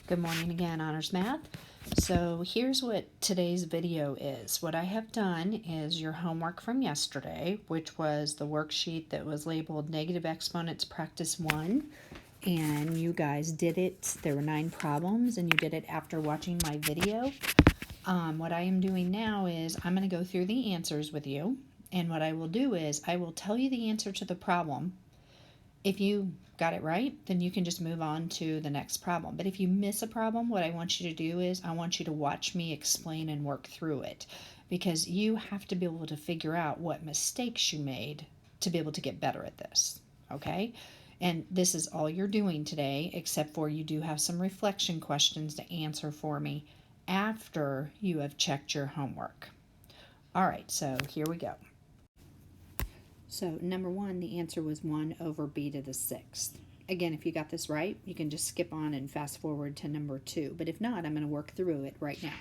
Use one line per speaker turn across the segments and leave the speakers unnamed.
Good morning again, Honors Math. So here's what today's video is. What I have done is your homework from yesterday, which was the worksheet that was labeled Negative Exponents Practice 1. And you guys did it. There were 9 problems, and you did it after watching my video. What I am doing now is I'm going to go through the answers with you. And what I will do is I will tell you the answer to the problem. If you got it right, then you can just move on to the next problem. But if you miss a problem, what I want you to do is I want you to watch me explain and work through it, because you have to be able to figure out what mistakes you made to be able to get better at this, okay? And this is all you're doing today, except for you do have some reflection questions to answer for me after you have checked your homework. All right, so here we go. So number 1, the answer was 1 over b to the 6th. Again, if you got this right, you can just skip on and fast forward to number 2. But if not, I'm going to work through it right now.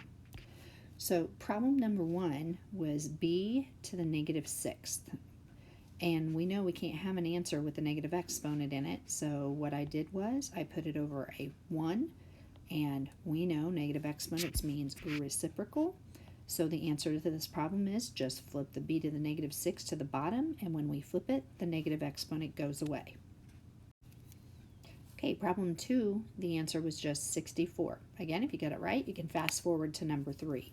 So problem number 1 was b to the negative 6th. And we know we can't have an answer with a negative exponent in it. So what I did was I put it over a 1. And we know negative exponents means reciprocal. So the answer to this problem is just flip the b to the negative 6 to the bottom, and when we flip it, the negative exponent goes away. Okay, problem 2, the answer was just 64. Again, if you got it right, you can fast forward to number 3.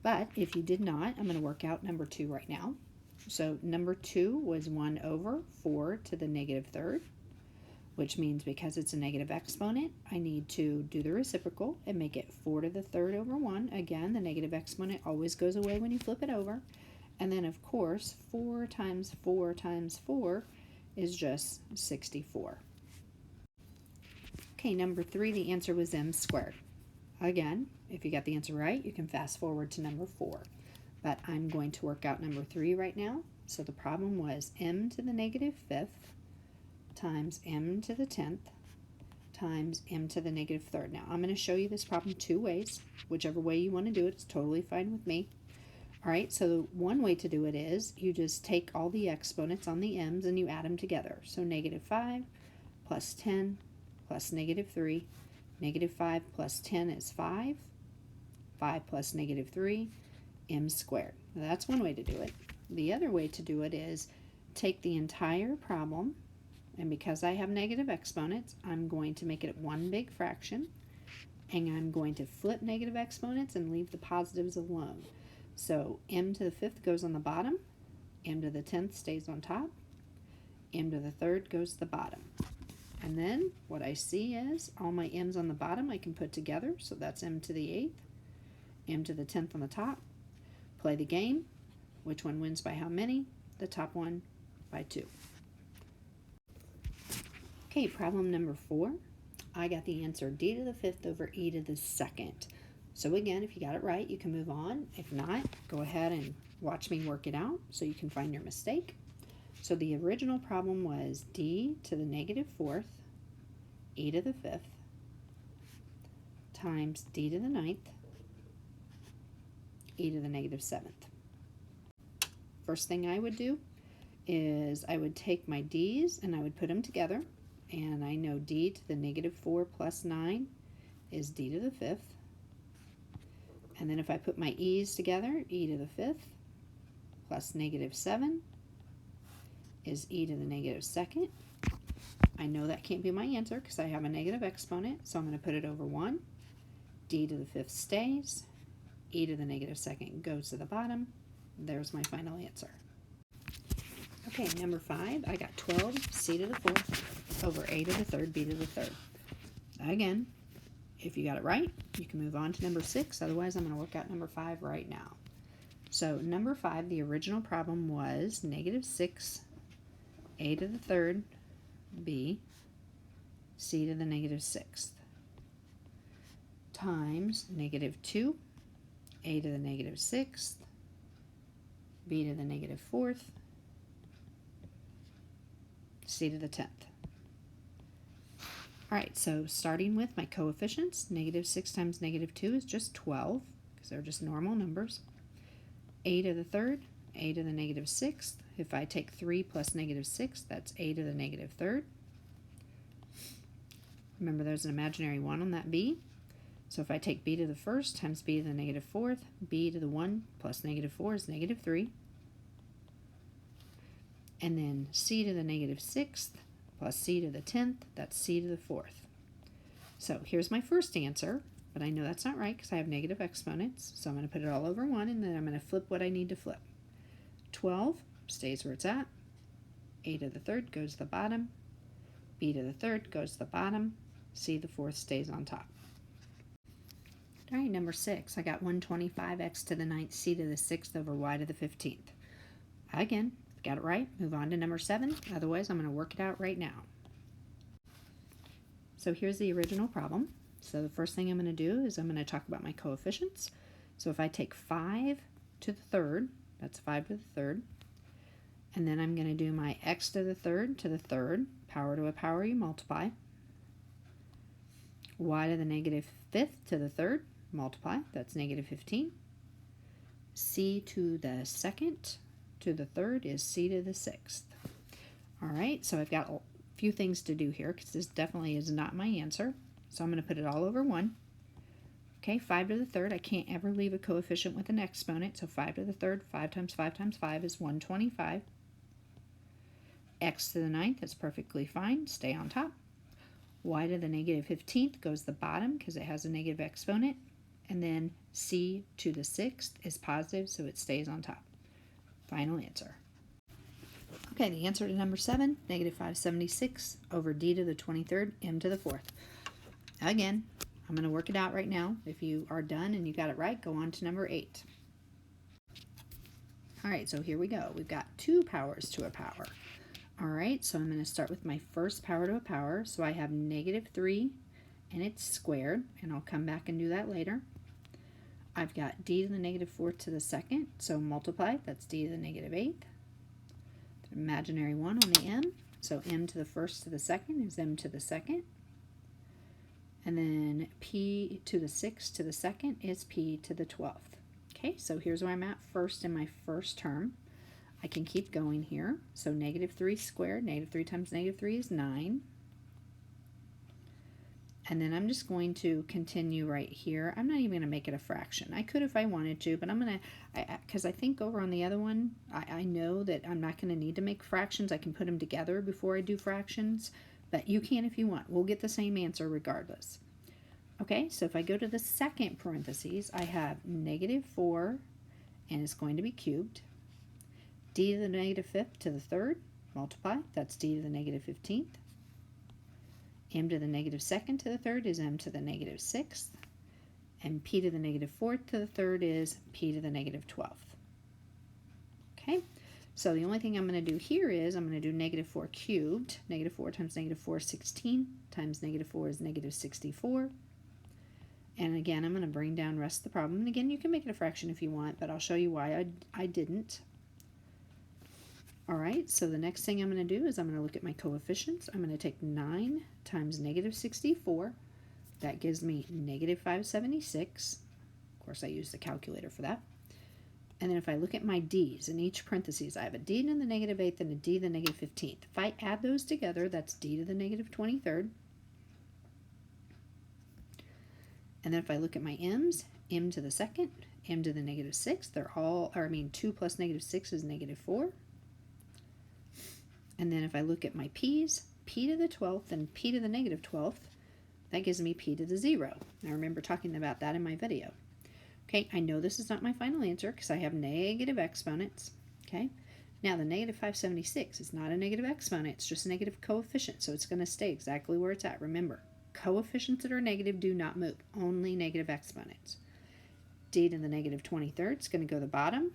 But if you did not, I'm going to work out number 2 right now. So number 2 was 1 over 4 to the negative 3rd, which means because it's a negative exponent, I need to do the reciprocal and make it 4 to the 3rd over 1. Again, the negative exponent always goes away when you flip it over. And then, of course, 4 times 4 times 4 is just 64. Okay, number 3, the answer was m squared. Again, if you got the answer right, you can fast forward to number 4. But I'm going to work out number 3 right now. So the problem was m to the negative 5th times m to the 10th times m to the negative 3rd. Now, I'm going to show you this problem 2 ways. Whichever way you want to do it, it's totally fine with me. All right, so one way to do it is you just take all the exponents on the m's and you add them together. So negative 5 plus 10 plus negative 3. Negative 5 plus 10 is 5. 5 plus negative 3, m squared. Now, that's one way to do it. The other way to do it is take the entire problem, and because I have negative exponents, I'm going to make it one big fraction, and I'm going to flip negative exponents and leave the positives alone. So m to the 5th goes on the bottom, m to the 10th stays on top, m to the 3rd goes to the bottom. And then what I see is all my m's on the bottom I can put together, so that's m to the 8th, m to the 10th on the top. Play the game. Which one wins by how many? The top one by 2. Okay, problem number 4. I got the answer d to the 5th over e to the 2nd. So again, if you got it right, you can move on. If not, go ahead and watch me work it out so you can find your mistake. So the original problem was d to the negative 4th, e to the 5th, times d to the 9th, e to the negative 7th. First thing I would do is I would take my d's and I would put them together. And I know d to the negative 4 plus 9 is d to the 5th. And then if I put my e's together, e to the 5th plus negative 7 is e to the negative 2nd. I know that can't be my answer because I have a negative exponent, so I'm going to put it over 1. d to the 5th stays. E to the negative 2nd goes to the bottom. There's my final answer. Okay, number 5, I got 12 c to the 4th over a to the 3rd, b to the 3rd. Again, if you got it right, you can move on to number 6. Otherwise, I'm going to work out number 5 right now. So number 5, the original problem was negative 6 a to the 3rd, b, c to the negative 6th, times negative 2 a to the negative 6th, b to the negative 4th, c to the 10th. All right, so starting with my coefficients, negative 6 times negative 2 is just 12, because they're just normal numbers. A to the 3rd, a to the negative 6th. If I take 3 plus negative 6, that's a to the negative 3rd. Remember, there's an imaginary 1 on that b. So if I take b to the first times b to the negative fourth, b to the 1 plus negative 4 is negative 3. And then c to the negative 6th plus c to the 10th, that's c to the 4th. So here's my first answer, but I know that's not right because I have negative exponents. So I'm going to put it all over 1, and then I'm going to flip what I need to flip. 12 stays where it's at. A to the third goes to the bottom. B to the third goes to the bottom. C to the fourth stays on top. All right, number 6. I got 125x to the 9th, c to the 6th over y to the 15th. Again, got it right. Move on to number 7. Otherwise, I'm going to work it out right now. So here's the original problem. So the first thing I'm going to do is I'm going to talk about my coefficients. So if I take 5 to the third, that's 5 to the third, and then I'm going to do my x to the third, power to a power you multiply, y to the negative 5th to the third, multiply, that's negative 15, c to the 2nd to the third is c to the 6th. All right, so I've got a few things to do here because this definitely is not my answer. So I'm going to put it all over 1. Okay, 5 to the third, I can't ever leave a coefficient with an exponent, so 5 to the third, 5 times 5 times 5 is 125. X to the 9th, that's perfectly fine, stay on top. Y to the negative 15th goes to the bottom because it has a negative exponent. And then c to the 6th is positive, so it stays on top. Final answer. Okay, the answer to number 7, negative 576 over d to the 23rd, m to the 4th. Again, I'm going to work it out right now. If you are done and you got it right, go on to number 8. All right, so here we go. We've got 2 powers to a power. All right, so I'm going to start with my first power to a power. So I have negative 3 and it's squared, and I'll come back and do that later. I've got d to the negative 4th to the 2nd, so multiply, that's d to the negative 8th. The imaginary 1 on the m, so m to the 1st to the 2nd is m to the 2nd. And then p to the 6th to the 2nd is p to the 12th. Okay, so here's where I'm at first in my first term. I can keep going here. So negative 3 squared, negative 3 times negative 3 is 9. And then I'm just going to continue right here. I'm not even going to make it a fraction. I could if I wanted to, but I'm going to, because I think over on the other one, I know that I'm not going to need to make fractions. I can put them together before I do fractions, but you can if you want. We'll get the same answer regardless. Okay, so if I go to the second parentheses, I have negative 4, and it's going to be cubed. D to the negative 5th to the 3rd, multiply, that's d to the negative 15th. M to the negative 2nd to the 3rd is m to the negative 6th. And p to the negative 4th to the 3rd is p to the negative 12th. Okay, so the only thing I'm going to do here is I'm going to do negative 4 cubed. Negative 4 times negative 4 is 16, times negative 4 is negative 64. And again, I'm going to bring down the rest of the problem. And again, you can make it a fraction if you want, but I'll show you why I didn't. All right, so the next thing I'm going to do is I'm going to look at my coefficients. I'm going to take 9 times negative 64. That gives me negative 576. Of course, I use the calculator for that. And then if I look at my d's in each parentheses, I have a d to the negative 8th and a d to the negative 15th. If I add those together, that's d to the negative 23rd. And then if I look at my m's, m to the 2nd, m to the negative 6th, they're all, 2 plus negative 6 is negative 4. And then if I look at my p's, p to the 12th and p to the negative 12th, that gives me p to the 0. I remember talking about that in my video. Okay, I know this is not my final answer because I have negative exponents. Okay, now the negative 576 is not a negative exponent, it's just a negative coefficient, so it's going to stay exactly where it's at. Remember, coefficients that are negative do not move, only negative exponents. D to the negative 23rd is going to go to the bottom.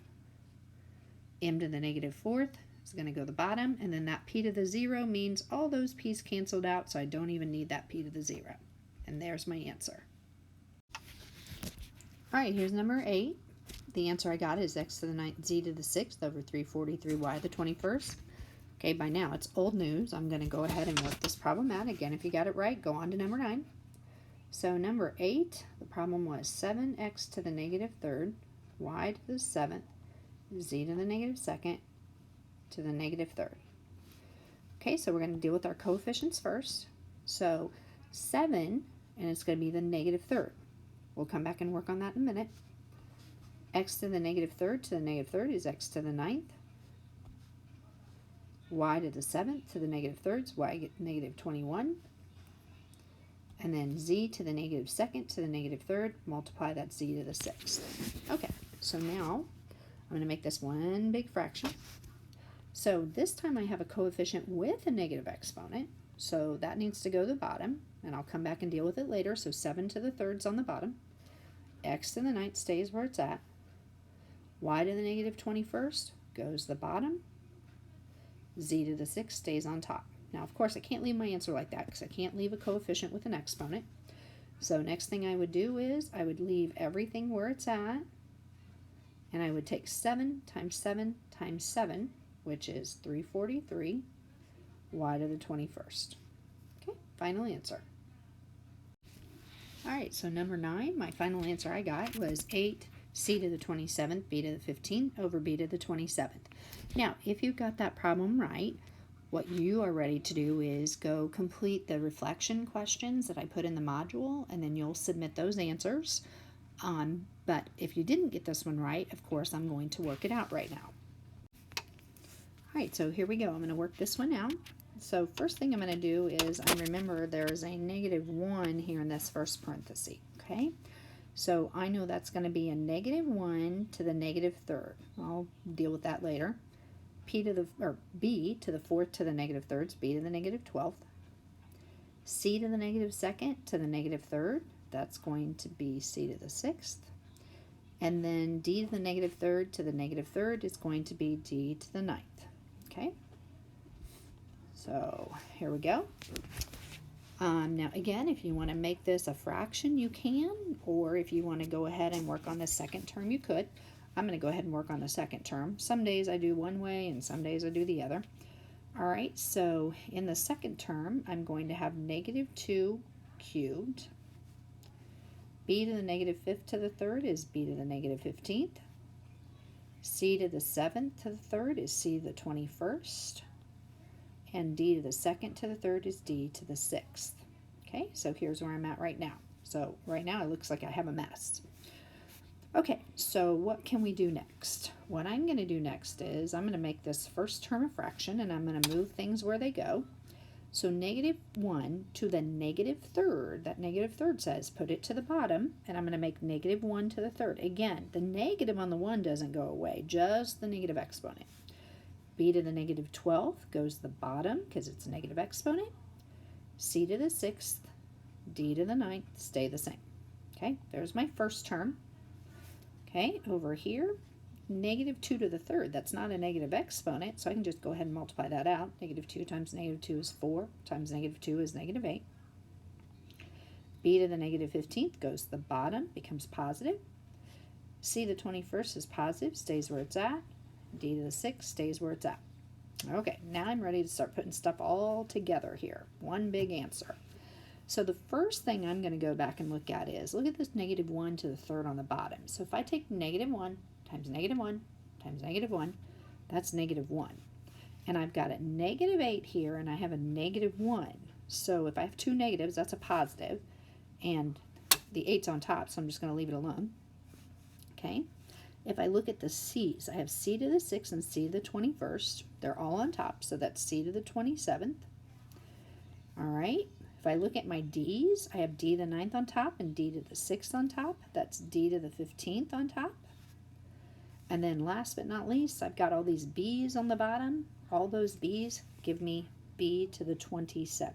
M to the negative 4th is going to go to the bottom, and then that p to the 0 means all those p's canceled out, so I don't even need that p to the 0. And there's my answer. All right, here's number 8. The answer I got is x to the 9th z to the 6th over 343y to the 21st. Okay, by now it's old news. I'm going to go ahead and work this problem out. Again, if you got it right, go on to number 9. So number 8, the problem was 7x to the negative 3rd, y to the 7th, z to the negative 2nd, to the negative 3rd. Okay, so we're going to deal with our coefficients first. So 7, and it's going to be the negative 3rd. We'll come back and work on that in a minute. X to the negative third is x to the ninth. Y to the seventh to the negative third is y negative 21. And then z to the negative second to the negative third, multiply that z to the sixth. Okay, so now I'm going to make this one big fraction. So this time I have a coefficient with a negative exponent, so that needs to go to the bottom, and I'll come back and deal with it later. So 7 to the third's on the bottom. X to the ninth stays where it's at. Y to the negative 21st goes to the bottom. Z to the sixth stays on top. Now, of course, I can't leave my answer like that because I can't leave a coefficient with an exponent. So next thing I would do is I would leave everything where it's at, and I would take 7 times 7 times 7, which is 343, y to the 21st. Okay, final answer. All right, so number 9, my final answer I got was 8 c to the 27th, b to the 15th over b to the 27th. Now, if you got that problem right, what you are ready to do is go complete the reflection questions that I put in the module, and then you'll submit those answers. But if you didn't get this one right, of course, I'm going to work it out right now. All right, so here we go. I'm going to work this one out. So first thing I'm going to do is, I remember there's a negative 1 here in this first parenthesis, okay? So I know that's going to be a negative 1 to the negative third. I'll deal with that later. B to the fourth to the negative third is b to the negative 12th. C to the negative second to the negative third, that's going to be c to the sixth. And then d to the negative third to the negative third is going to be d to the ninth. Okay? So here we go. Now again, if you want to make this a fraction, you can, or if you want to go ahead and work on the second term, you could. I'm going to go ahead and work on the second term. Some days I do one way and some days I do the other. All right, so in the second term, I'm going to have negative 2 cubed. B to the negative 5th to the third is b to the negative 15th. C to the 7th to the third is c to the 21st. And d to the second to the third is d to the 6th. Okay, so here's where I'm at right now. So right now it looks like I have a mess. Okay, so what can we do next? What I'm going to do next is I'm going to make this first term a fraction, and I'm going to move things where they go. So negative 1 to the negative third, that negative third says put it to the bottom, and I'm going to make negative 1 to the third. Again, the negative on the 1 doesn't go away, just the negative exponent. B to the negative 12th goes to the bottom because it's a negative exponent. C to the 6th, D to the 9th stay the same. Okay, there's my first term. Okay, over here, negative 2 to the third, that's not a negative exponent, so I can just go ahead and multiply that out. Negative 2 times negative 2 is 4, times negative 2 is negative 8. B to the negative 15th goes to the bottom, becomes positive. C to the 21st is positive, stays where it's at. D to the 6th stays where it's at. Okay, now I'm ready to start putting stuff all together here. One big answer. So the first thing I'm going to go back and look at is, look at this negative 1 to the third on the bottom. So if I take negative 1 times negative 1 times negative 1, that's negative 1. And I've got a negative 8 here, and I have a negative 1. So if I have two negatives, that's a positive, and the 8's on top, so I'm just going to leave it alone. Okay. If I look at the C's, I have C to the 6th and C to the 21st. They're all on top, so that's C to the 27th. All right. If I look at my D's, I have D to the 9th on top and D to the 6th on top. That's D to the 15th on top. And then last but not least, I've got all these B's on the bottom. All those B's give me B to the 27th.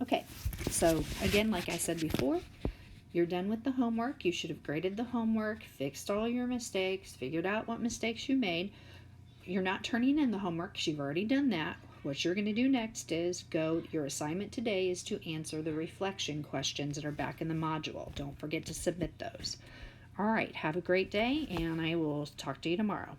Okay, so again, like I said before, you're done with the homework. You should have graded the homework, fixed all your mistakes, figured out what mistakes you made. You're not turning in the homework because you've already done that. What you're going to do next is your assignment today is to answer the reflection questions that are back in the module. Don't forget to submit those. All right, have a great day, and I will talk to you tomorrow.